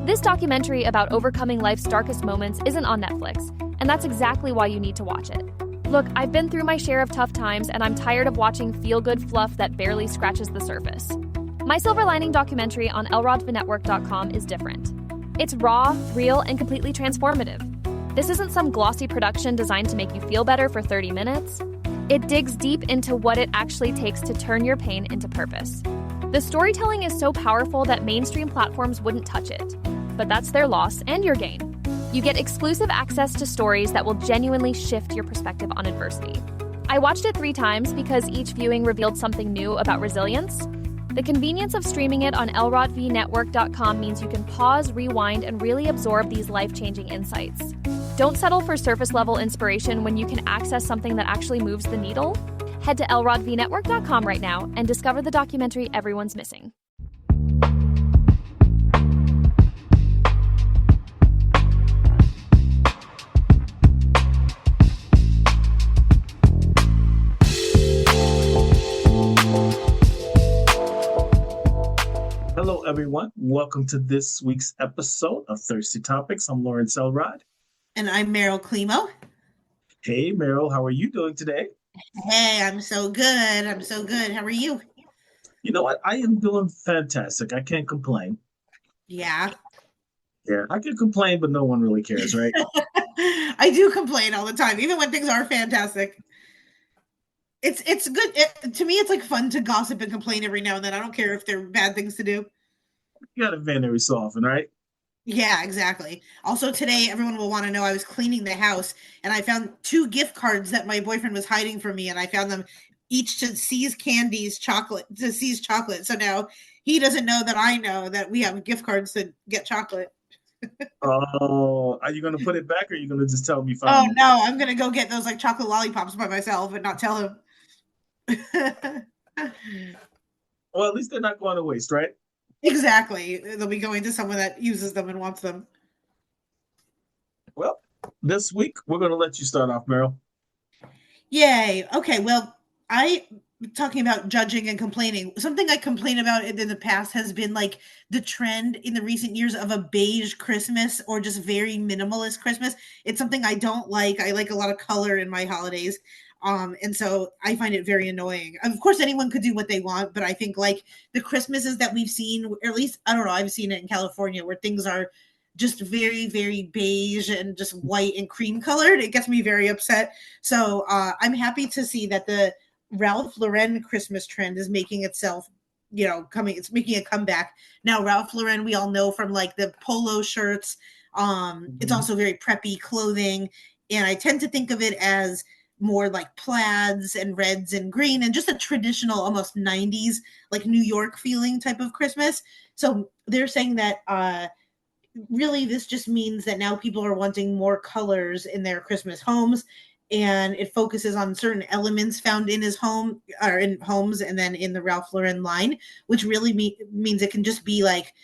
This documentary about overcoming life's darkest moments isn't on Netflix, and that's exactly why you need to watch it. Look, I've been through my share of tough times, and I'm tired of watching feel-good fluff that barely scratches the surface. My Silver Lining documentary on lrodvinetwork.com is different. It's raw, real, and completely transformative. This isn't some glossy production designed to make you feel better for 30 minutes. It digs deep into what it actually takes to turn your pain into purpose. The storytelling is so powerful that mainstream platforms wouldn't touch it. But that's their loss and your gain. You get exclusive access to stories that will genuinely shift your perspective on adversity. I watched it 3 times because each viewing revealed something new about resilience. The convenience of streaming it on lrodvinetwork.com means you can pause, rewind, and really absorb these life-changing insights. Don't settle for surface-level inspiration when you can access something that actually moves the needle. Head to lrodvinetwork.com right now and discover the documentary everyone's missing. Hello, everyone. Welcome to this week's episode of Thirsty Topics. I'm Lawrence Elrod. And I'm Meryl Klimo. Hey, Meryl. How are you doing today? Hey, I'm so good. How are you? You know what? I am doing fantastic. I can't complain. Yeah. Yeah, I can complain, but no one really cares, right? I do complain all the time, even when things are fantastic. It's good. To me, it's like fun to gossip and complain every now and then. I don't care if they're bad things to do. You got to vent every so often, right? Yeah, exactly. Also, today, everyone will want to know I was cleaning the house and I found 2 gift cards that my boyfriend was hiding from me, and I found them each to C's chocolate. So now he doesn't know that I know that we have gift cards to get chocolate. Oh, are you going to put it back, or are you going to just tell me? Oh, no, I'm going to go get those like chocolate lollipops by myself and not tell him. Well, at least they're not going to waste, right? Exactly. They'll be going to someone that uses them and wants them. Well, this week, we're going to let you start off, Meryl. Yay. Okay, well, talking about judging and complaining, something I complain about in the past has been like the trend in the recent years of a beige Christmas or just very minimalist Christmas. It's something I don't like. I like a lot of color in my holidays. And so I find it very annoying. Of course, anyone could do what they want, but I think like the Christmases that we've seen, or at least, I don't know, I've seen it in California where things are just very, very beige and just white and cream colored. It gets me very upset. So I'm happy to see that the Ralph Lauren Christmas trend is making itself, it's making a comeback. Now, Ralph Lauren, we all know from like the polo shirts. It's also very preppy clothing. And I tend to think of it as more like plaids and reds and green and just a traditional, almost 90s, like New York feeling type of Christmas. So they're saying that really this just means that now people are wanting more colors in their Christmas homes, and it focuses on certain elements found in his home or in homes and then in the Ralph Lauren line, which really means it can just be like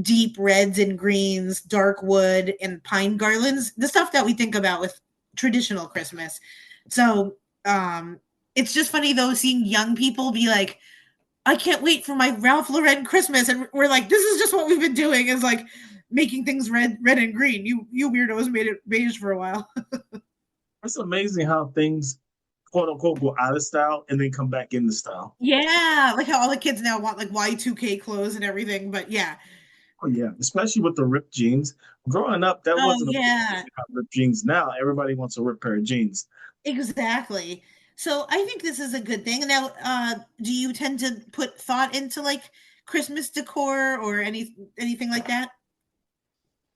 deep reds and greens, dark wood and pine garlands, the stuff that we think about with traditional Christmas. So it's just funny though, seeing young people be like, I can't wait for my Ralph Lauren Christmas. And we're like, this is just what we've been doing, is like making things red and green. You weirdos made it beige for a while. It's amazing how things, quote unquote, go out of style and then come back into style. Yeah, like how all the kids now want like Y2K clothes and everything. But yeah. Oh, yeah, especially with the ripped jeans. Growing up, that wasn't a yeah. ripped jeans. Now everybody wants a ripped pair of jeans. Exactly. So I think this is a good thing. Now, do you tend to put thought into like Christmas decor or anything like that?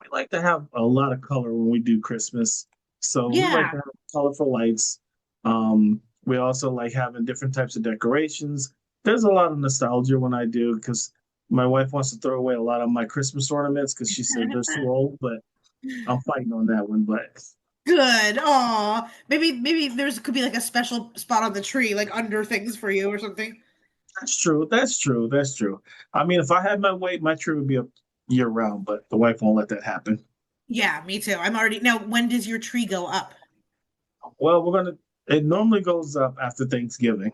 We like to have a lot of color when we do Christmas. So we like to have colorful lights. We also like having different types of decorations. There's a lot of nostalgia when I do, because my wife wants to throw away a lot of my Christmas ornaments because she said they're too old, but I'm fighting on that one. But good. Oh, maybe could be like a special spot on the tree, like under things for you or something. that's true. I mean, if I had my way, my tree would be up year round, but the wife won't let that happen. Yeah, me too. Now, when does your tree go up? Well, it normally goes up after Thanksgiving.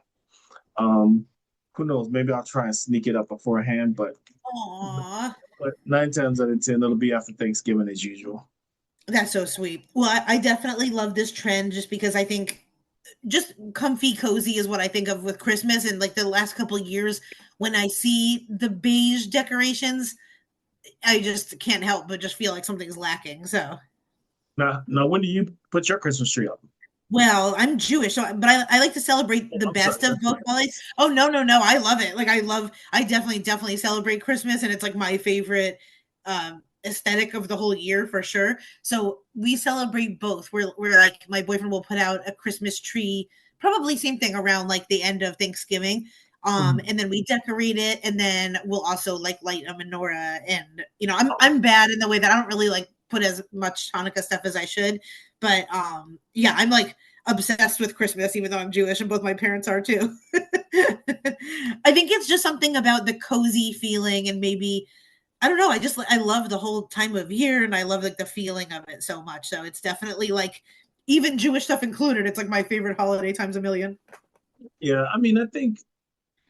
Who knows? Maybe I'll try and sneak it up beforehand, but Aww. But 9 times out of 10, it'll be after Thanksgiving as usual. That's so sweet. Well, I definitely love this trend just because I think just comfy cozy is what I think of with Christmas. And like the last couple of years, when I see the beige decorations, I just can't help but just feel like something's lacking. So, Now, when do you put your Christmas tree up? well, I'm Jewish, so but I like to celebrate Oh, the I'm sorry. best of both holidays. Oh no, I love it. Like I definitely celebrate Christmas, and it's like my favorite aesthetic of the whole year for sure. So we celebrate both. We're like my boyfriend will put out a Christmas tree, probably same thing around like the end of Thanksgiving. Mhm. And then we decorate it, and then we'll also like light a menorah. And I'm bad in the way that I don't really like put as much Hanukkah stuff as I should. But yeah, I'm like obsessed with Christmas, even though I'm Jewish and both my parents are too. I think it's just something about the cozy feeling, and maybe I don't know. I love the whole time of year, and I love like the feeling of it so much. So it's definitely like even Jewish stuff included. It's like my favorite holiday times a million. Yeah, I mean, I think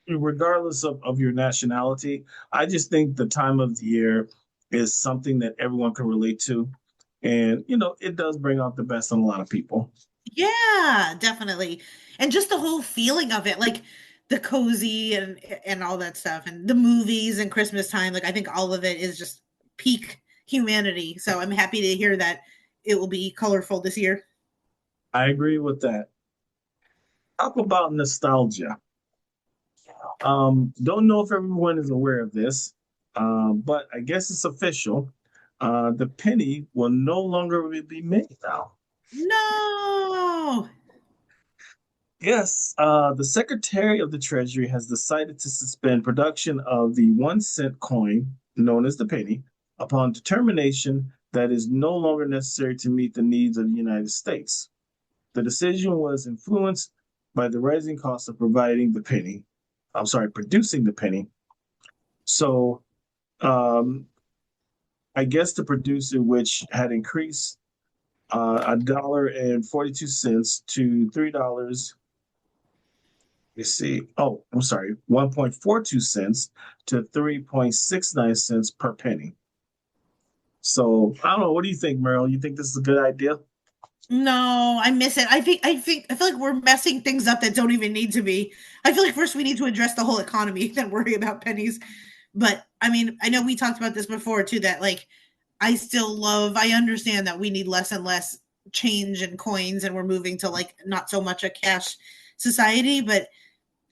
regardless of your nationality, I just think the time of the year is something that everyone can relate to. And, it does bring out the best in a lot of people. Yeah, definitely. And just the whole feeling of it, like the cozy and all that stuff and the movies and Christmas time, like I think all of it is just peak humanity. So I'm happy to hear that it will be colorful this year. I agree with that. Talk about nostalgia. Don't know if everyone is aware of this, but I guess it's official. The penny will no longer be made now. No. Yes, the Secretary of the Treasury has decided to suspend production of the 1 cent coin, known as the penny, upon determination that is no longer necessary to meet the needs of the United States. The decision was influenced by the rising cost of producing the penny. So, um, I guess the producer, which had increased $1.42 to $3. Let's see. Oh, I'm sorry, 1.42 cents to 3.69 cents per penny. So I don't know. What do you think, Meryl? You think this is a good idea? No, I miss it. I feel like we're messing things up that don't even need to be. I feel like first we need to address the whole economy, then worry about pennies. But I mean, I know we talked about this before too, that like I understand that we need less and less change and coins and we're moving to like not so much a cash society, but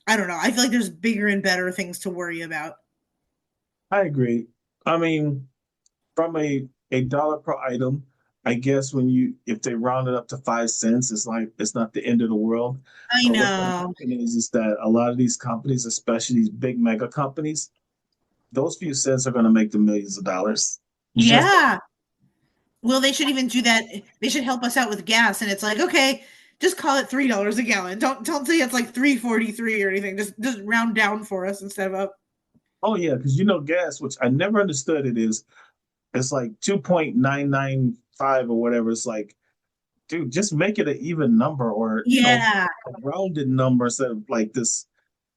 I don't know. I feel like there's bigger and better things to worry about. I agree. I mean, from a dollar per item, I guess if they round it up to 5 cents, it's like it's not the end of the world. I But what's going to know. happen is that a lot of these companies, especially these big mega companies, those few cents are going to make the millions of dollars. Just Yeah. Well, they should even do that. They should help us out with gas. And it's like, okay, just call it $3 a gallon. Don't say it's like 3.43 or anything. Just round down for us instead of up. oh yeah, because gas, which I never understood, it's like 2.995 or whatever. It's like, dude, just make it an even number, or Yeah, a rounded number instead of like this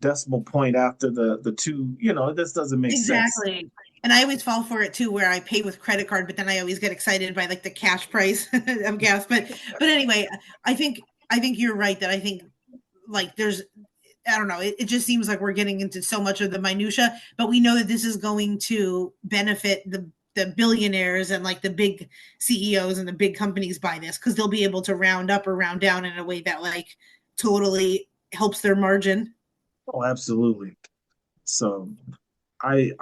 decimal point after the two. This doesn't make sense. exactly. And I always fall for it too, where I pay with credit card, but then I always get excited by like the cash price of gas. But anyway, I think you're right that I think like there's I don't know. It just seems like we're getting into so much of the minutia, but we know that this is going to benefit the billionaires and like the big CEOs and the big companies by this because they'll be able to round up or round down in a way that like totally helps their margin. Oh, absolutely. So I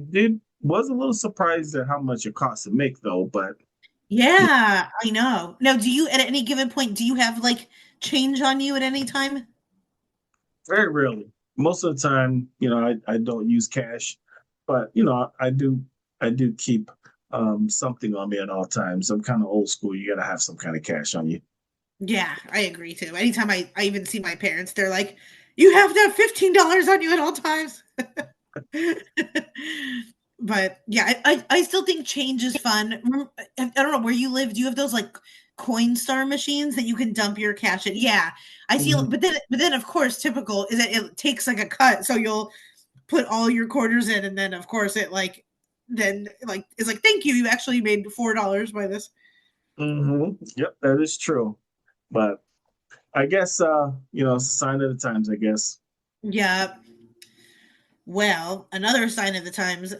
did was a little surprised at how much it costs to make though, but Yeah, I know. Now, do you at any given point do you have like change on you at any time? very rarely. Most of the time, I don't use cash, but I do keep something on me at all times. I'm kind of old school. You gotta have some kind of cash on you. Yeah, I agree too. Anytime I even see my parents, they're like, "You have to have $15 on you at all times." But yeah, I still think change is fun. I don't know where you live. Do you have those like Coinstar machines that you can dump your cash in? Yeah, I see. Mhm. But then of course, typical is that it takes like a cut. So you'll put all your quarters in, and then of course it like then like is like, thank you, you actually made $4 by this. Yep, that is true. But I guess it's a sign of the times, I guess. Yeah. Well, another sign of the times,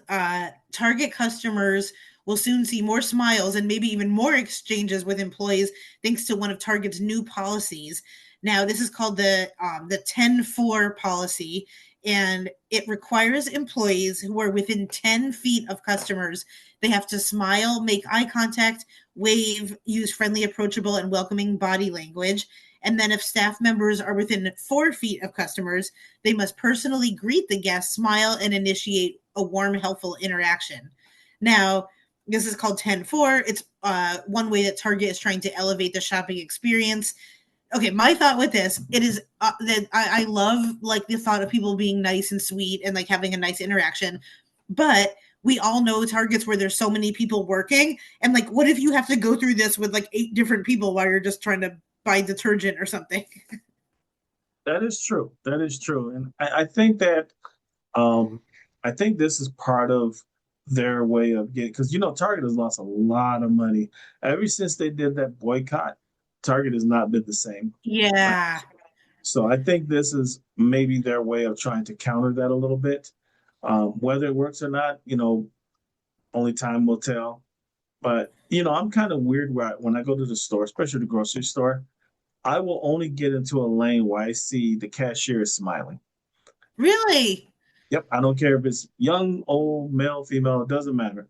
Target customers will soon see more smiles and maybe even more exchanges with employees thanks to one of Target's new policies. Now, this is called the 10-4 policy, and it requires employees who are within 10 feet of customers. They have to smile, make eye contact, wave, use friendly, approachable, and welcoming body language. And then if staff members are within 4 feet of customers, they must personally greet the guest, smile, and initiate a warm, helpful interaction. Now, this is called 10-4. It's one way that Target is trying to elevate the shopping experience. Okay, my thought with this, it is that I love like the thought of people being nice and sweet and like having a nice interaction, but we all know Targets where there's so many people working, and like, what if you have to go through this with like 8 different people while you're just trying to buy detergent or something? That is true. That is true. And I think that I think this is part of their way of getting, because Target has lost a lot of money ever since they did that boycott. Target has not been the same. Yeah. So I think this is maybe their way of trying to counter that a little bit. Whether it works or not, only time will tell. But I'm kind of weird where when I go to the store, especially the grocery store, I will only get into a lane where I see the cashier is smiling. Really? Yep, I don't care if it's young, old, male, female, it doesn't matter.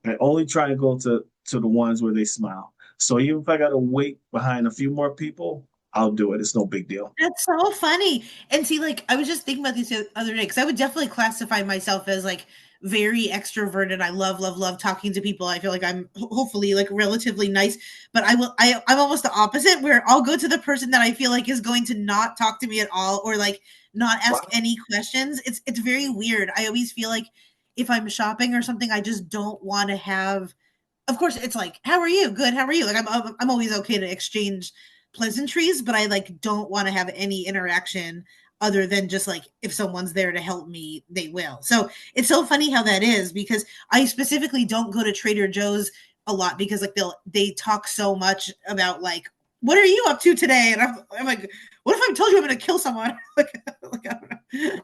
I only try to go to the ones where they smile. So even if I got to wait behind a few more people, I'll do it. It's no big deal. That's so funny. And see, like, I was just thinking about this the other day because I would definitely classify myself as like very extroverted. I love, love, love talking to people. I feel like I'm hopefully like relatively nice, but I'm almost the opposite where I'll go to the person that I feel like is going to not talk to me at all or like not ask Wow. any questions. It's very weird. I always feel like if I'm shopping or something, I just don't want to have, of course, it's like, how are you? Good. How are you? Like, I'm always okay to exchange pleasantries, but I like don't want to have any interaction other than just like if someone's there to help me, they will. So it's so funny how that is because I specifically don't go to Trader Joe's a lot because like they talk so much about like what are you up to today? And I'm like, what if I told you I'm going to kill someone? like, I don't know.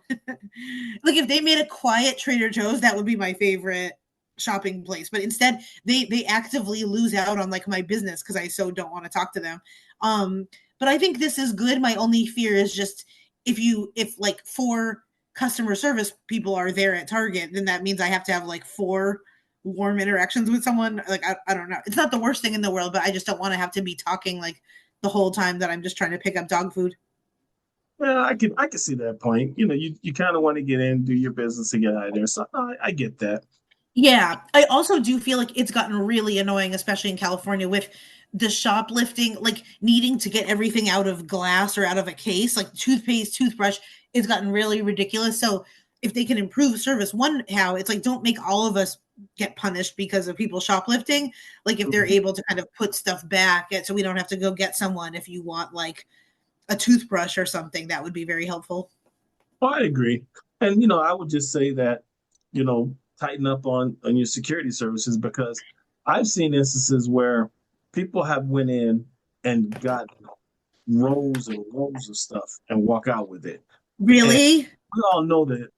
Like if they made a quiet Trader Joe's, that would be my favorite shopping place. But instead, they actively lose out on like my business because I so don't want to talk to them. Um, but I think this is good. My only fear is just if like 4 customer service people are there at Target, then that means I have to have like 4 warm interactions with someone. Like I don't know. It's not the worst thing in the world, but I just don't want to have to be talking like the whole time that I'm just trying to pick up dog food. Well, I can see that point. You kind of want to get in, do your business, and get out of there. So I get that. Yeah, I also do feel like it's gotten really annoying, especially in California, with the shoplifting, like needing to get everything out of glass or out of a case, like toothpaste, toothbrush. It's gotten really ridiculous. So if they can improve service one how, it's like don't make all of us get punished because of people shoplifting. Like if they're Mhm. able to kind of put stuff back, so we don't have to go get someone if you want like a toothbrush or something, that would be very helpful. Well, I agree. And I would just say that, tighten up on your security services because I've seen instances where people have went in and got rows and rows of stuff and walk out with it. And Really? we all know that,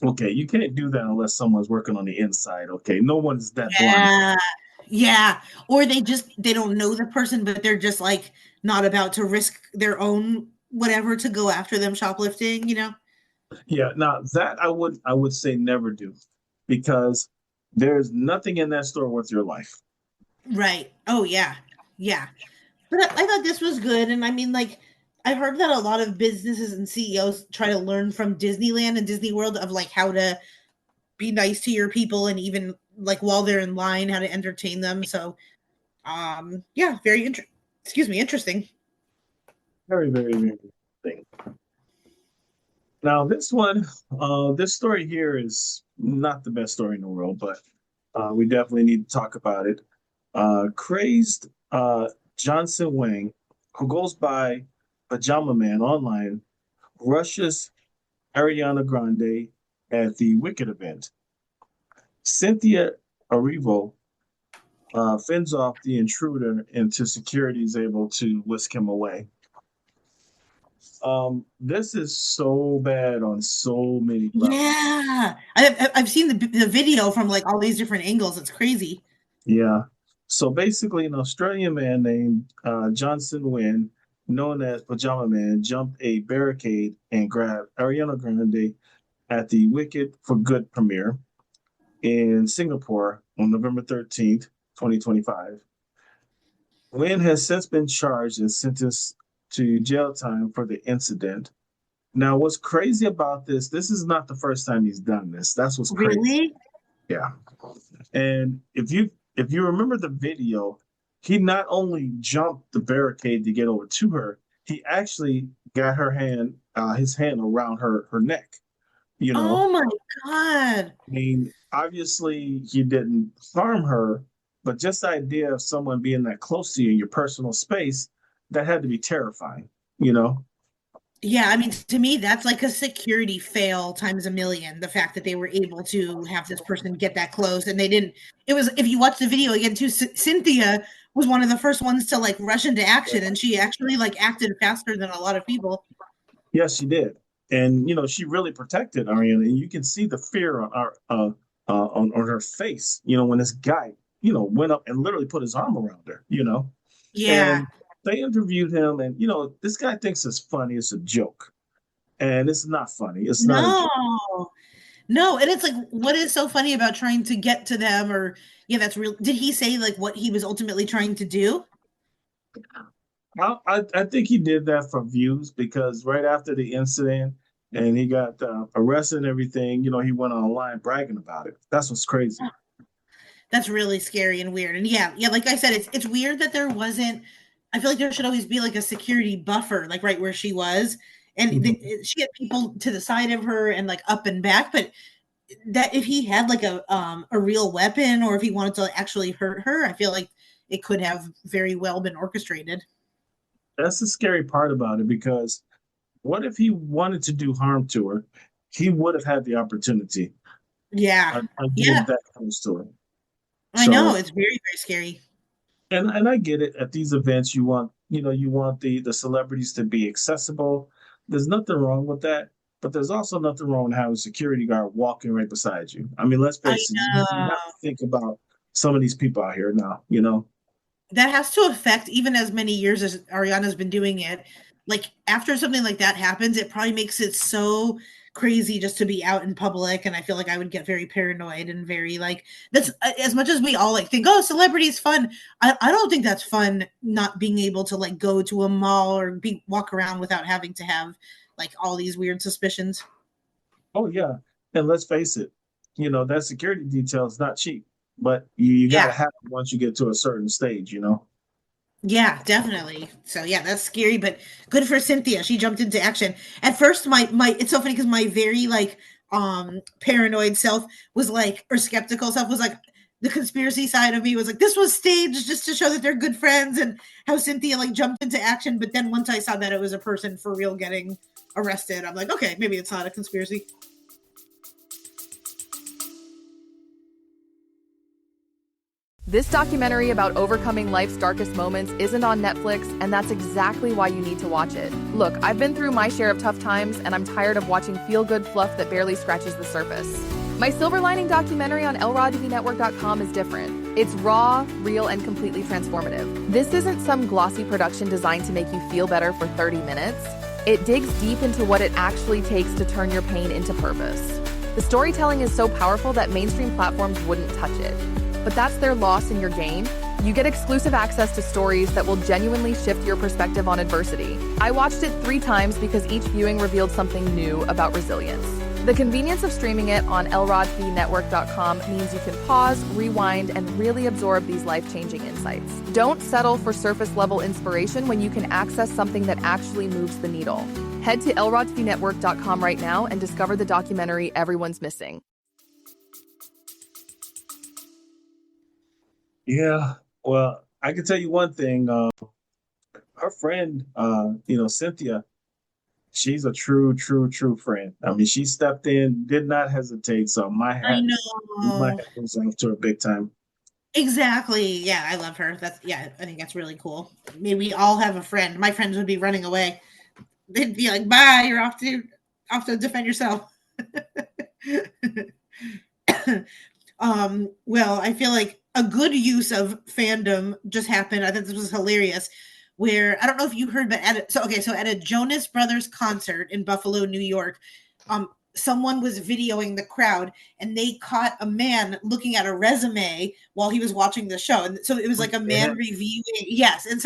okay, you can't do that unless someone's working on the inside. Okay. No one's that blind. Yeah. Yeah. Or they don't know the person, but they're just like not about to risk their own whatever to go after them shoplifting? Yeah. Now that I would say never do because there's nothing in that store worth your life. Right. Oh yeah. Yeah. But I thought this was good. And I mean, like, I heard that a lot of businesses and CEOs try to learn from Disneyland and Disney World of like how to be nice to your people and even like while they're in line, how to entertain them. So yeah, interesting. Very, very, very interesting. Now, this story here is not the best story in the world, but we definitely need to talk about it. Crazed Johnson Wang, who goes by Pajama Man online, rushes Ariana Grande at the Wicked event. Cynthia Erivo fends off the intruder until security is able to whisk him away. This is so bad on so many levels. Yeah, I've seen the video from like all these different angles. It's crazy. Yeah. So basically, an Australian man named Johnson Wynn, known as Pajama Man, jumped a barricade and grabbed Ariana Grande at the Wicked for Good premiere in Singapore on November 13th, 2025. Wynn has since been charged and sentenced to jail time for the incident. Now, what's crazy about this is not the first time he's done this. That's what's crazy. Really? Yeah. And if you remember the video, he not only jumped the barricade to get over to her, he actually got his hand around her neck. You know, Oh my God. I mean, obviously he didn't harm her, but just the idea of someone being that close to you in your personal space, that had to be terrifying. You know. Yeah, I mean, to me, that's like a security fail times a million. The fact that they were able to have this person get that close and they didn't. It was, if you watch the video again, too, Cynthia was one of the first ones to like rush into action, and she actually like acted faster than a lot of people. Yes, she did, and she really protected Ariana, and you can see the fear on on her face. When this guy went up and literally put his arm around her. Yeah. And they interviewed him, and this guy thinks it's funny. It's a joke, and it's not funny. It's not a joke. No. No, and it's like, what is so funny about trying to get to them? Or yeah, that's real. Did he say like what he was ultimately trying to do? I think he did that for views because right after the incident, and he got arrested and everything, he went online bragging about it. That's what's crazy. That's really scary and weird. And yeah, like I said, it's weird that there wasn't. I feel like there should always be like a security buffer, like right where she was, and Mhm. she had people to the side of her and like up and back. But that if he had like a real weapon, or if he wanted to actually hurt her, I feel like it could have very well been orchestrated. That's the scary part about it because what if he wanted to do harm to her? He would have had the opportunity Yeah, of getting yeah, that close to her. I know So, it's very very scary. and I get it. At these events, you want the celebrities to be accessible. There's nothing wrong with that, but there's also nothing wrong with having a security guard walking right beside you. I mean, let's I face it. You know. have to think about some of these people out here now. That has to affect, even as many years as Ariana's been doing it. Like after something like that happens, it probably makes it so crazy just to be out in public. And I feel like I would get very paranoid and very like that's as much as we all like think, oh, celebrity's fun. I don't think that's fun not being able to like go to a mall or walk around without having to have like all these weird suspicions. Oh yeah, and let's face it. That security detail is not cheap, but you got Yeah. to have it once you get to a certain stage. Yeah, definitely. So yeah, that's scary, but good for Cynthia. She jumped into action. At first, my it's so funny because my very like paranoid self was like, or skeptical self was like, the conspiracy side of me was like, this was staged just to show that they're good friends, and how Cynthia like jumped into action. But then once I saw that it was a person for real getting arrested, I'm like, okay, maybe it's not a conspiracy. This documentary about overcoming life's darkest moments isn't on Netflix, and that's exactly why you need to watch it. Look, I've been through my share of tough times, and I'm tired of watching feel-good fluff that barely scratches the surface. My Silver Lining documentary on lrodtvnetwork.com is different. It's raw, real, and completely transformative. This isn't some glossy production designed to make you feel better for 30 minutes. It digs deep into what it actually takes to turn your pain into purpose. The storytelling is so powerful that mainstream platforms wouldn't touch it. But that's their loss in your gain. You get exclusive access to stories that will genuinely shift your perspective on adversity. I watched it 3 times because each viewing revealed something new about resilience. The convenience of streaming it on lrodtvnetwork.com means you can pause, rewind, and really absorb these life-changing insights. Don't settle for surface-level inspiration when you can access something that actually moves the needle. Head to lrodtvnetwork.com right now and discover the documentary everyone's missing. Yeah. Well, I can tell you one thing. Her friend, Cynthia, she's a true, true, true friend. I mean, she stepped in, did not hesitate. So I my know. hat goes off to her big time. Exactly. Yeah, I love her. That's yeah, I think that's really cool. Maybe we all have a friend. My friends would be running away. They'd be like, "Bye, you're off to defend yourself." Well, I feel like a good use of fandom just happened. I think this was hilarious. Where I don't know if you heard, but so at a Jonas Brothers concert in Buffalo, New York, someone was videoing the crowd and they caught a man looking at a resume while he was watching the show. And so it was like a man Yeah. reviewing, yes. And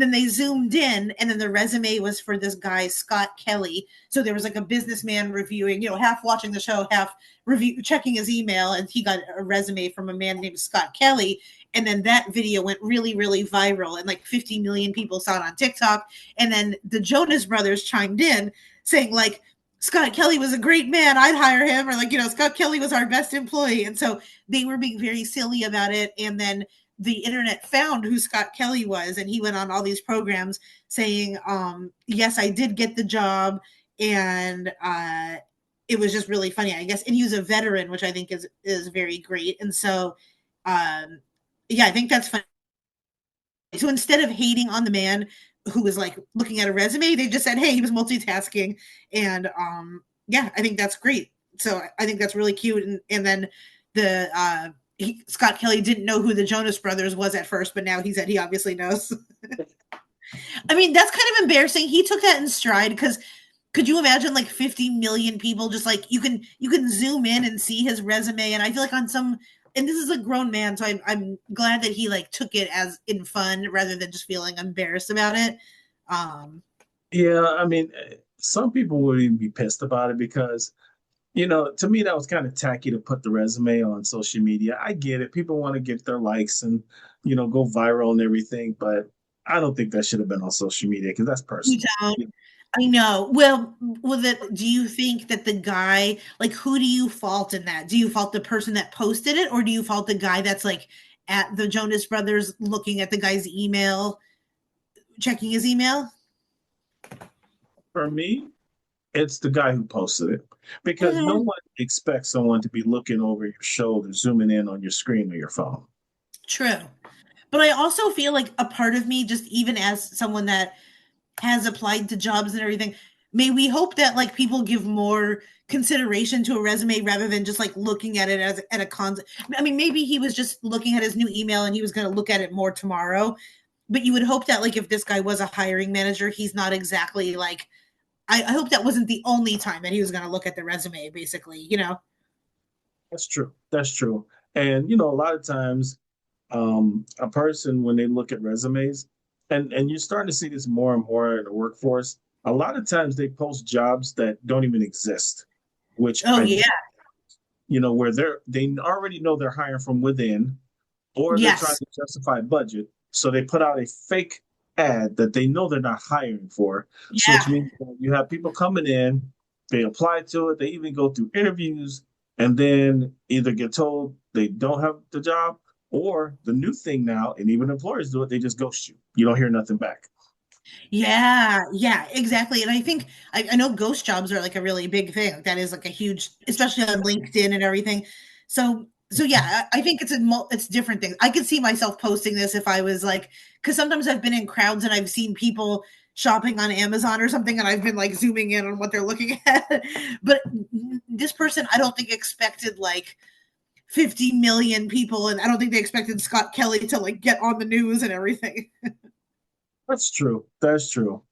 then they zoomed in, and then the resume was for this guy, Scott Kelly. So there was like a businessman reviewing, half watching the show, half checking his email, and he got a resume from a man named Scott Kelly. And then that video went really, really viral, and like 50 million people saw it on TikTok. And then the Jonas Brothers chimed in saying, like, Scott Kelly was a great man. I'd hire him. Or like, Scott Kelly was our best employee. And so they were being very silly about it. And then the internet found who Scott Kelly was, and he went on all these programs saying, yes, I did get the job. And it was just really funny, I guess. And he was a veteran, which I think is very great. And so yeah, I think that's funny. So instead of hating on the man who was like looking at a resume, they just said, "Hey, he was multitasking," and yeah, I think that's great. So I think that's really cute. And then Scott Kelly didn't know who the Jonas Brothers was at first, but now he said he obviously knows. I mean, that's kind of embarrassing. He took that in stride because could you imagine like 50 million people just like you can zoom in and see his resume, and I feel like on some, and this is a grown man, so I'm glad that he like took it as in fun rather than just feeling embarrassed about it. um Yeah, I mean, some people would even be pissed about it because, to me, that was kind of tacky to put the resume on social media. I get it. People want to get their likes and, go viral and everything, but I don't think that should have been on social media because that's you personal. don't. I know. Well, do you think that the guy, like, who do you fault in that? Do you fault the person that posted it, or do you fault the guy that's like at the Jonas Brothers looking at the guy's email, checking his email? For me, it's the guy who posted it because no Mhm. one expects someone to be looking over your shoulder, zooming in on your screen or your phone. True. But I also feel like a part of me, just even as someone that has applied to jobs and everything, may we hope that like people give more consideration to a resume rather than just like looking at it as at a con. I mean, maybe he was just looking at his new email and he was going to look at it more tomorrow. But you would hope that like if this guy was a hiring manager, he's not exactly like. I hope that wasn't the only time that he was going to look at the resume. Basically. That's true. That's true. And a lot of times, a person when they look at resumes, and you're starting to see this more and more in the workforce. A lot of times they post jobs that don't even exist, which Oh yeah. where they already know they're hiring from within, or they're trying Yes. to justify budget, so they put out a fake ad that they know they're not hiring for. So which Yeah. means that you have people coming in, they apply to it, they even go through interviews, and then either get told they don't have the job, or the new thing now, and even employers do it, they just ghost you. You don't hear nothing back. Yeah, yeah, exactly. And I think I know ghost jobs are like a really big thing. That is like a huge, especially on LinkedIn and everything. So yeah, I think it's different things. I could see myself posting this if I was like, because sometimes I've been in crowds and I've seen people shopping on Amazon or something, and I've been like zooming in on what they're looking at. But this person, I don't think expected like 50 million people, and I don't think they expected Scott Kelly to like get on the news and everything. That's true. That's true.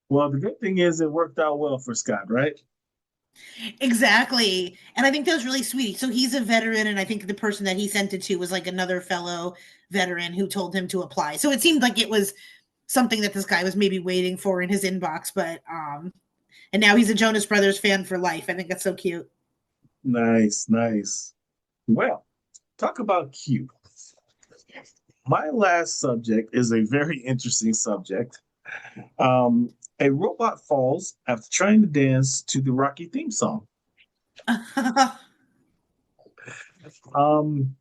Well, the good thing is it worked out well for Scott, right? Exactly. And I think that was really sweet. So he's a veteran, and I think the person that he sent it to was like another fellow veteran who told him to apply. So it seemed like it was something that this guy was maybe waiting for in his inbox, but and now he's a Jonas Brothers fan for life. I think that's so cute. Nice, nice. Well, talk about cute. My last subject is a very interesting subject. A robot falls after trying to dance to the Rocky theme song. Um,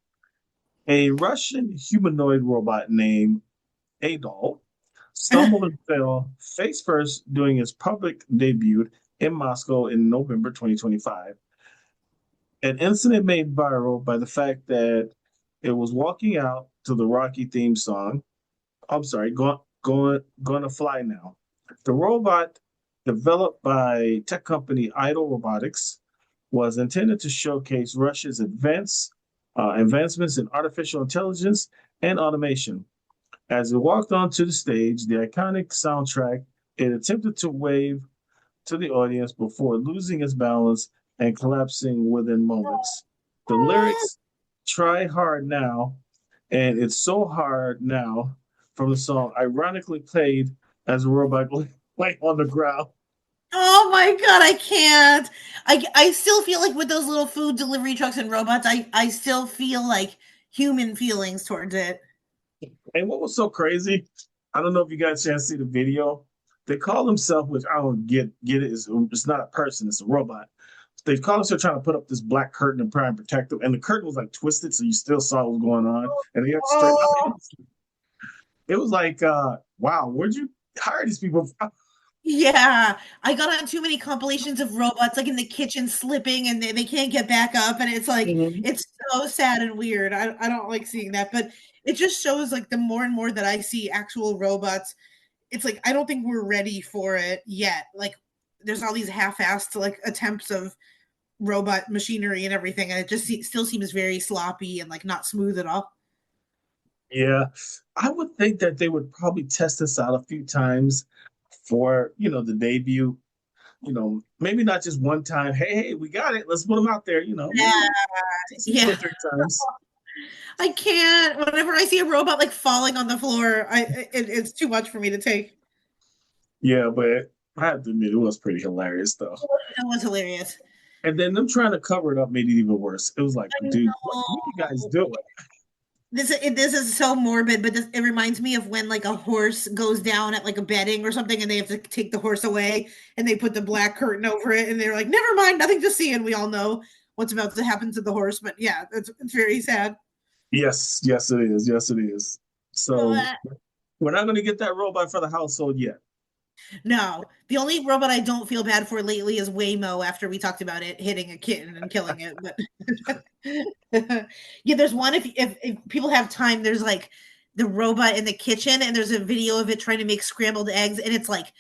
a Russian humanoid robot named Adol stumbled and fell face first during its public debut in Moscow in November 2025. An incident made viral by the fact that it was walking out to the Rocky theme song. I'm sorry, gonna fly now. The robot, developed by tech company Idle Robotics, was intended to showcase Russia's advancements in artificial intelligence and automation. As it walked onto the stage, the iconic soundtrack, it attempted to wave to the audience before losing its balance and collapsing within moments. The lyrics, Try Hard Now, and It's So Hard Now from the song, ironically played as a robot lay on the ground. Oh my god, I can't. I still feel like with those little food delivery trucks and robots, I still feel like human feelings towards it. And what was so crazy, I don't know if you got a chance to see the video. They call themselves, which I don't get it, it's not a person, it's a robot. They call themselves trying to put up this black curtain and try and protect them. And the curtain was like twisted, so you still saw what was going on. And they had straight. Oh, It was like, wow, where'd you hire these people from? yeah. I got on too many compilations of robots like in the kitchen slipping and they can't get back up. And it's like, Mhm. it's so sad and weird. I don't like seeing that. But it just shows like the more and more that I see actual robots, it's like I don't think we're ready for it yet. Like there's all these half-assed like attempts of robot machinery and everything, and it just still seems very sloppy and like not smooth at all. Yeah, I would think that they would probably test this out a few times for, the debut. Maybe not just one time. Hey, we got it. Let's put them out there. Yeah, Maybe two or yeah. three times. I can't. Whenever I see a robot like falling on the floor, it's too much for me to take. Yeah, but I have to admit, it was pretty hilarious though. That was hilarious. And then them trying to cover it up made it even worse. It was like, I dude, what are you guys know. doing? This is so morbid, but it reminds me of when like a horse goes down at like a betting or something, and they have to take the horse away, and they put the black curtain over it, and they're like, "Never mind, nothing to see," and we all know what's about to happen to the horse. But yeah, it's very sad. Yes, it is. Yes, it is. So we're not going to get that robot for the household yet. No, the only robot I don't feel bad for lately is Waymo. After we talked about it hitting a kitten and killing it, but yeah, there's one. If people have time, there's like the robot in the kitchen, and there's a video of it trying to make scrambled eggs, and it's like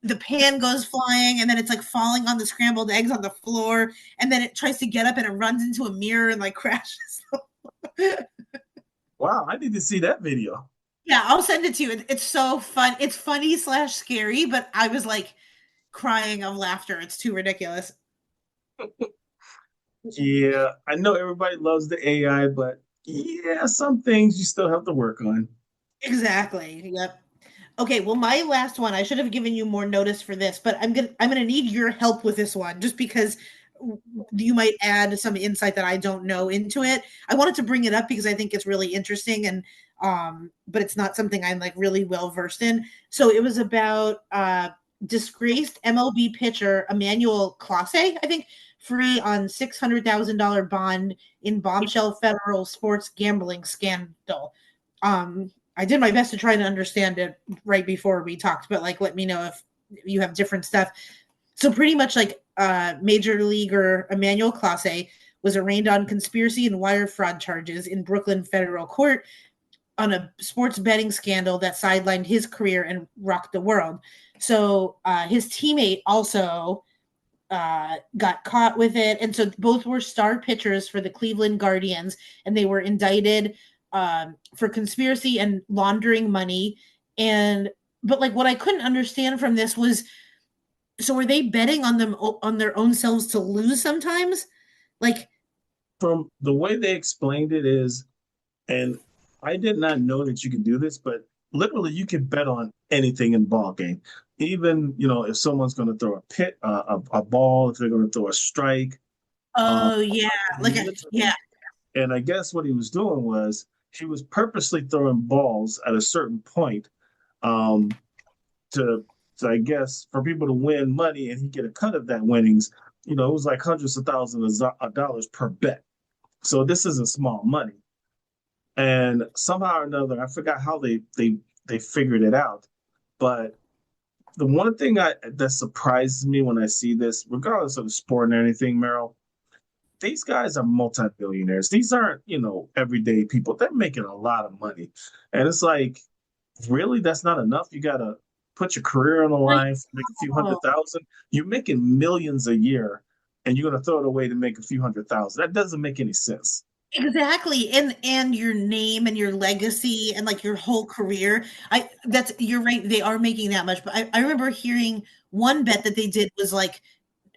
the pan goes flying, and then it's like falling on the scrambled eggs on the floor, and then it tries to get up and it runs into a mirror and like crashes. Wow, I need to see that video. Yeah, I'll send it to you. It's so fun. It's funny slash scary, but I was like crying of laughter. It's too ridiculous. Yeah, I know everybody loves the AI, but yeah, some things you still have to work on. Exactly. Yep. Okay, well, my last one, I should have given you more notice for this, but I'm gonna need your help with this one just because you might add some insight that I don't know into it. I wanted to bring it up because I think it's really interesting and but it's not something I'm like really well versed in. So it was about disgraced MLB pitcher Emmanuel Clase, I think, free on $600,000 bond in bombshell federal sports gambling scandal. I did my best to try to understand it right before we talked, but like let me know if you have different stuff. So pretty much like major leaguer Emmanuel Clase was arraigned on conspiracy and wire fraud charges in Brooklyn federal court on a sports betting scandal that sidelined his career and rocked the world. So his teammate also got caught with it. And so both were star pitchers for the Cleveland Guardians, and they were indicted for conspiracy and laundering money. But like what I couldn't understand from this was, so were they betting on them on their own selves to lose sometimes? Like From the way they explained it is, and I did not know that you could do this, but literally you can bet on anything in ball game. Even if someone's going to throw a ball, if they're going to throw a strike. oh yeah, yeah. And I guess what he was doing was he was purposely throwing balls at a certain point, um, to I guess for people to win money and he get a cut of that winnings. It was like hundreds of thousands of dollars per bet. So this isn't small money. And somehow or another, I forgot how they figured it out. But the one thing that surprises me when I see this, regardless of the sport and anything, Meryl, these guys are multi-billionaires. These aren't, everyday people. They're making a lot of money. And it's like, really, that's not enough. You gotta put your career on the I line, make a few know. 100,000. You're making millions a year, and you're gonna throw it away to make a few 100,000. That doesn't make any sense. Exactly, and your name and your legacy and, like, your whole career. I that's you're right, they are making that much, but I remember hearing one bet that they did was, like,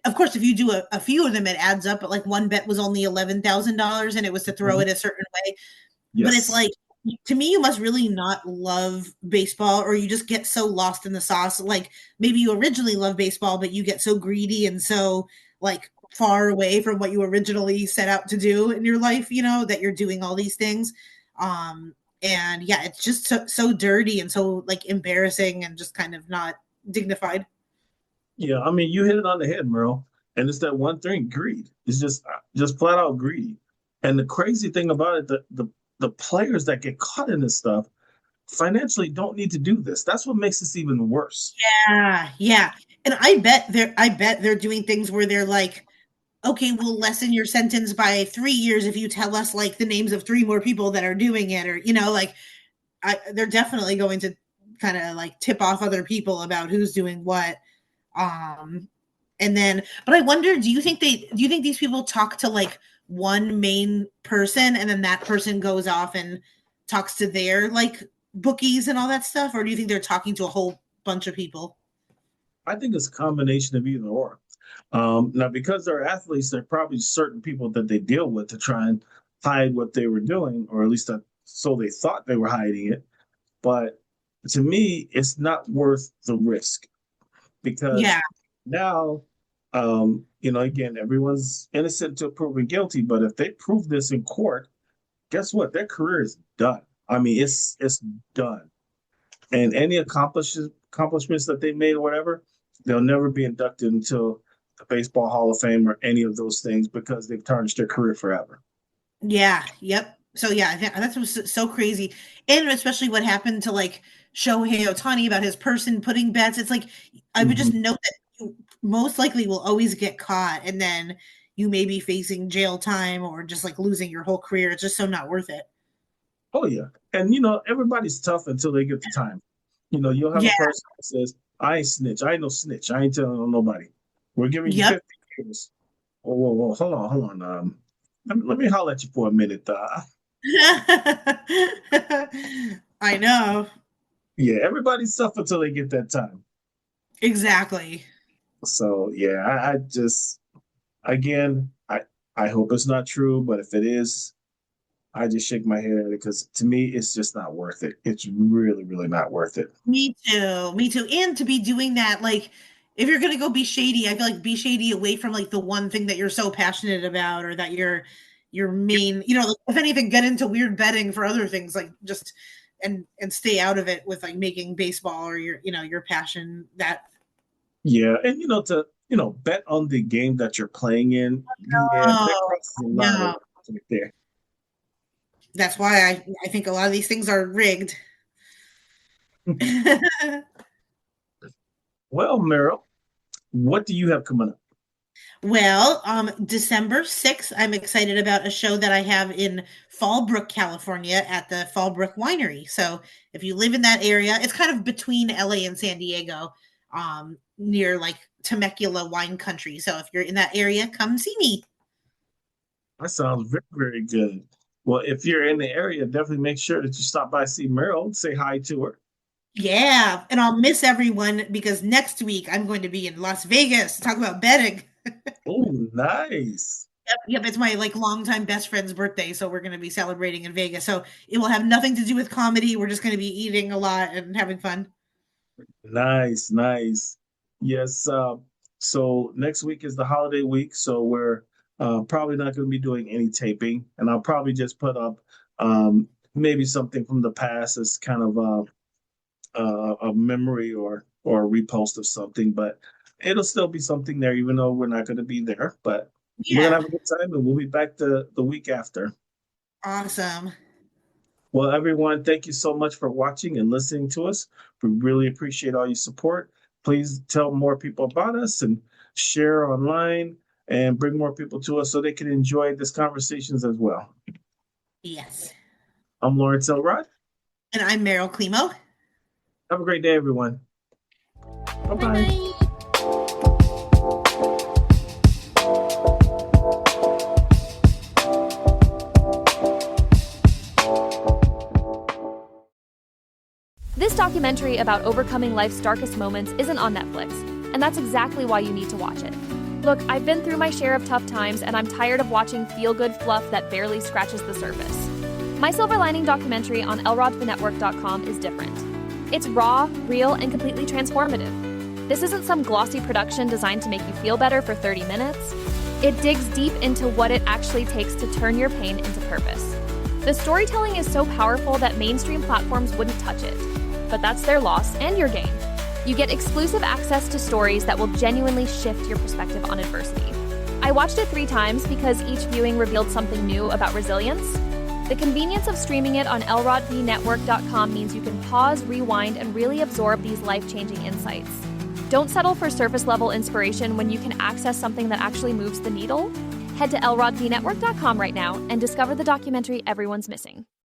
of course, if you do a few of them, it adds up, but, like, one bet was only $11,000 and it was to throw Mhm. it a certain way. But it's Yes. like, to me, you must really not love baseball, or you just get so lost in the sauce. Like, maybe you originally love baseball, but you get so greedy and so, like, far away from what you originally set out to do in your life, that you're doing all these things. Um, and yeah, it's just so dirty and so, like, embarrassing and just kind of not dignified. Yeah, I mean, you hit it on the head, Merle. And it's that one thing, greed. It's just flat out greedy. And the crazy thing about it, the players that get caught in this stuff financially don't need to do this. That's what makes this even worse. Yeah, yeah. And I bet they're doing things where they're like, okay, we'll lessen your sentence by 3 years if you tell us like the names of three more people that are doing it, or like they're definitely going to kind of like tip off other people about who's doing what. Um, and then, but I wonder, do you think these people talk to like one main person and then that person goes off and talks to their like bookies and all that stuff, or do you think they're talking to a whole bunch of people? I think it's a combination of either or. Now, because they're athletes, there are probably certain people that they deal with to try and hide what they were doing, or at least so they thought they were hiding it. But to me, it's not worth the risk because Yeah, now, again, everyone's innocent until proven guilty. But if they prove this in court, guess what? Their career is done. I mean, it's done. And any accomplishments that they made or whatever, they'll never be inducted into the Baseball Hall of Fame or any of those things because they've tarnished their career forever. yeah, yep. So yeah, that's what's so crazy, and especially what happened to like Shohei Ohtani about his person putting bets. It's like I would just Mhm. note that you most likely will always get caught, and then you may be facing jail time or just like losing your whole career. It's just so not worth it. Oh yeah, and everybody's tough until they get the time. You'll have Yeah. a person that says, "I ain't snitch. I ain't no snitch. I ain't telling on nobody. We're giving you Yep. 50 years." Whoa, whoa, whoa, hold on. Let me holler at you for a minute. I know. Yeah, everybody's tough until they get that time. Exactly. So yeah, I just again, I hope it's not true, but if it is, I just shake my head at it because to me, it's just not worth it. It's really, really not worth it. Me too. Me too. And to be doing that, like, if you're gonna go be shady, I feel like be shady away from like the one thing that you're so passionate about, or that your main, like, if anything, get into weird betting for other things, like just and stay out of it with like making baseball or your passion. That Yeah, and bet on the game that you're playing in. Yeah, that oh crosses a lot of no, lines right there. that's why I think a lot of these things are rigged. Well, Meryl, what do you have coming up? Well, December 6th, I'm excited about a show that I have in Fallbrook, California at the Fallbrook Winery. So if you live in that area, it's kind of between LA and San Diego, near like Temecula wine country. So if you're in that area, come see me. That sounds very, very good. Well, if you're in the area, definitely make sure that you stop by see Meryl, say hi to her. Yeah, and I'll miss everyone because next week I'm going to be in Las Vegas to talk about betting. Oh, nice. Yep, it's my like longtime best friend's birthday, so we're going to be celebrating in Vegas. So it will have nothing to do with comedy. We're just going to be eating a lot and having fun. Nice, nice. Yes. So next week is the holiday week, so we're probably not going to be doing any taping, and I'll probably just put up maybe something from the past as kind of a memory or a repost of something, but it'll still be something there, even though we're not going to be there. But we're gonna Yeah, have a good time, and we'll be back the week after. awesome. Well, everyone, thank you so much for watching and listening to us. We really appreciate all your support. Please tell more people about us and share online and bring more people to us so they can enjoy these conversations as well. Yes. I'm Lawrence Elrod. And I'm Meryl Climo. Have a great day, everyone. Bye-bye. Bye-bye. This documentary about overcoming life's darkest moments isn't on Netflix, and that's exactly why you need to watch it. Look, I've been through my share of tough times, and I'm tired of watching feel-good fluff that barely scratches the surface. My Silver Lining documentary on elrodthenetwork.com is different. It's raw, real, and completely transformative. This isn't some glossy production designed to make you feel better for 30 minutes. It digs deep into what it actually takes to turn your pain into purpose. The storytelling is so powerful that mainstream platforms wouldn't touch it. But that's their loss and your gain. You get exclusive access to stories that will genuinely shift your perspective on adversity. I watched it 3 times because each viewing revealed something new about resilience. The convenience of streaming it on elrodthenetwork.com means you can pause, rewind, and really absorb these life-changing insights. Don't settle for surface-level inspiration when you can access something that actually moves the needle. Head to elrodthenetwork.com right now and discover the documentary everyone's missing.